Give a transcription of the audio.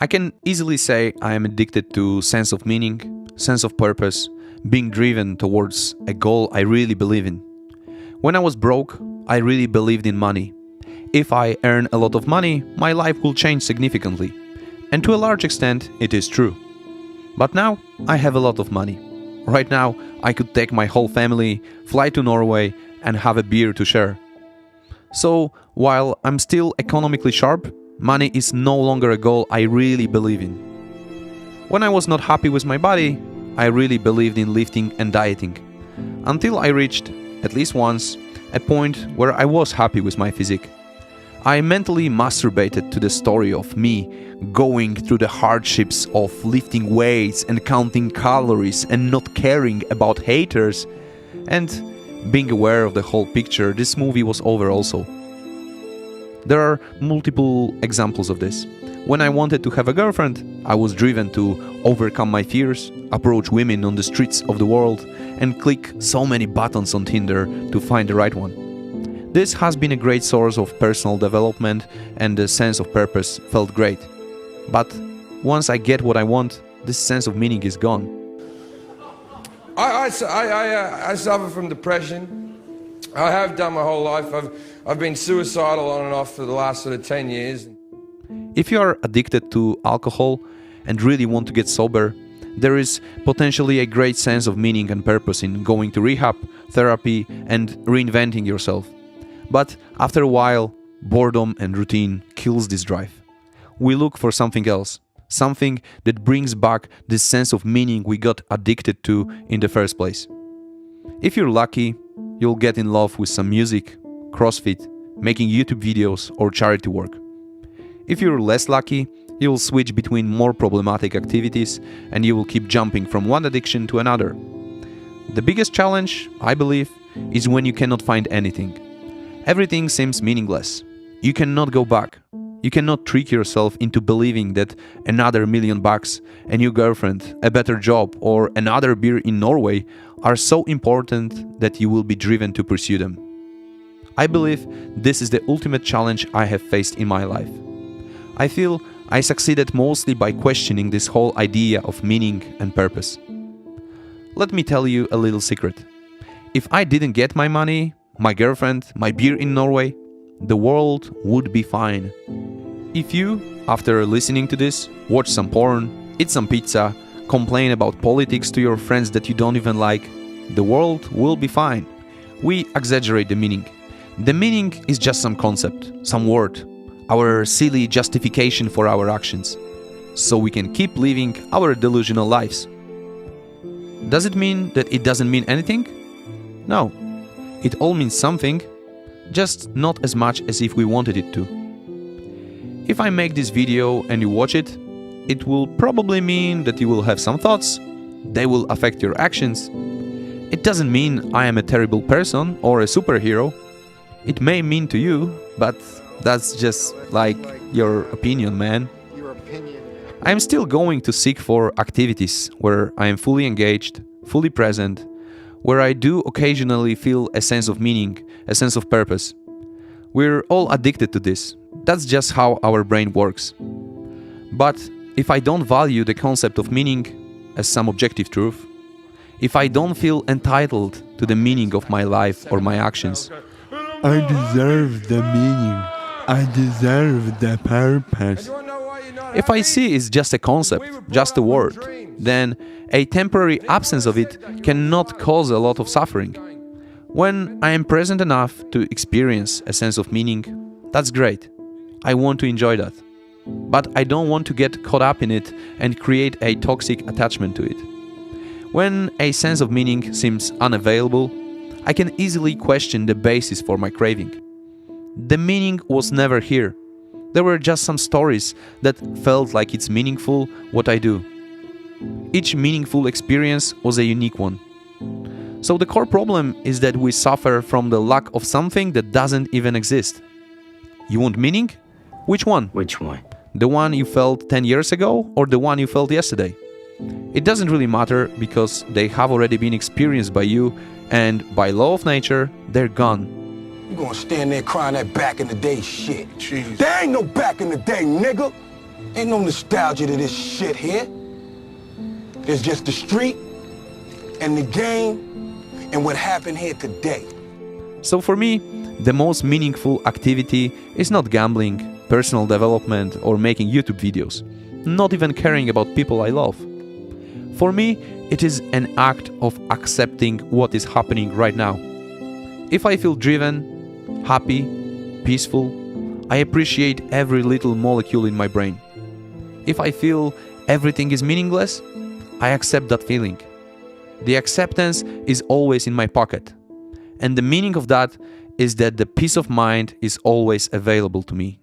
I can easily say I am addicted to sense of meaning, sense of purpose, being driven towards a goal I really believe in. When I was broke, I really believed in money. If I earn a lot of money, my life will change significantly. And to a large extent, it is true. But now, I have a lot of money. Right now, I could take my whole family, fly to Norway, and have a beer to share. So, while I'm still economically sharp, money is no longer a goal I really believe in. When I was not happy with my body, I really believed in lifting and dieting. Until I reached, at least once, a point where I was happy with my physique. I mentally masturbated to the story of me going through the hardships of lifting weights and counting calories and not caring about haters. And being aware of the whole picture, this movie was over also. There are multiple examples of this. When I wanted to have a girlfriend, I was driven to overcome my fears, approach women on the streets of the world, and click so many buttons on Tinder to find the right one. This has been a great source of personal development, and the sense of purpose felt great. But once I get what I want, this sense of meaning is gone. I suffer from depression. I have done my whole life. I've been suicidal on and off for the last sort of 10 years. If you are addicted to alcohol and really want to get sober, there is potentially a great sense of meaning and purpose in going to rehab, therapy, and reinventing yourself. But after a while, boredom and routine kills this drive. We look for something else, something that brings back this sense of meaning we got addicted to in the first place. If you're lucky, you'll get in love with some music, CrossFit, making YouTube videos, or charity work. If you're less lucky, you'll switch between more problematic activities and you will keep jumping from one addiction to another. The biggest challenge, I believe, is when you cannot find anything. Everything seems meaningless. You cannot go back. You cannot trick yourself into believing that another $1 million, a new girlfriend, a better job, or another beer in Norway are so important that you will be driven to pursue them. I believe this is the ultimate challenge I have faced in my life. I feel I succeeded mostly by questioning this whole idea of meaning and purpose. Let me tell you a little secret. If I didn't get my money, my girlfriend, my beer in Norway, the world would be fine. If you, after listening to this, watch some porn, eat some pizza, complain about politics to your friends that you don't even like, the world will be fine. We exaggerate the meaning. The meaning is just some concept, some word, our silly justification for our actions, so we can keep living our delusional lives. Does it mean that it doesn't mean anything? No. It all means something, just not as much as if we wanted it to. If I make this video and you watch it, it will probably mean that you will have some thoughts, they will affect your actions. It doesn't mean I am a terrible person or a superhero. It may mean to you, but that's just like your opinion, man. I am still going to seek for activities where I am fully engaged, fully present, where I do occasionally feel a sense of meaning, a sense of purpose. We're all addicted to this. That's just how our brain works. But if I don't value the concept of meaning as some objective truth, if I don't feel entitled to the meaning of my life or my actions, I deserve the meaning. I deserve the purpose. if I see it's just a concept, just a word, then a temporary absence of it cannot cause a lot of suffering. When I am present enough to experience a sense of meaning, that's great. I want to enjoy that. But I don't want to get caught up in it and create a toxic attachment to it. When a sense of meaning seems unavailable, I can easily question the basis for my craving. The meaning was never here. There were just some stories that felt like it's meaningful what I do. Each meaningful experience was a unique one. So the core problem is that we suffer from the lack of something that doesn't even exist. You want meaning? Which one? Which one? The one you felt 10 years ago or the one you felt yesterday? It doesn't really matter because they have already been experienced by you and by law of nature, they're gone. You gonna stand there crying that back in the day shit. Jeez. There ain't no back in the day, nigga. Ain't no nostalgia to this shit here. There's just the street and the game and what happened here today. So for me, the most meaningful activity is not gambling, personal development, or making YouTube videos, not even caring about people I love. For me, it is an act of accepting what is happening right now. If I feel driven, happy, peaceful, I appreciate every little molecule in my brain. If I feel everything is meaningless, I accept that feeling. The acceptance is always in my pocket. And the meaning of that is that the peace of mind is always available to me.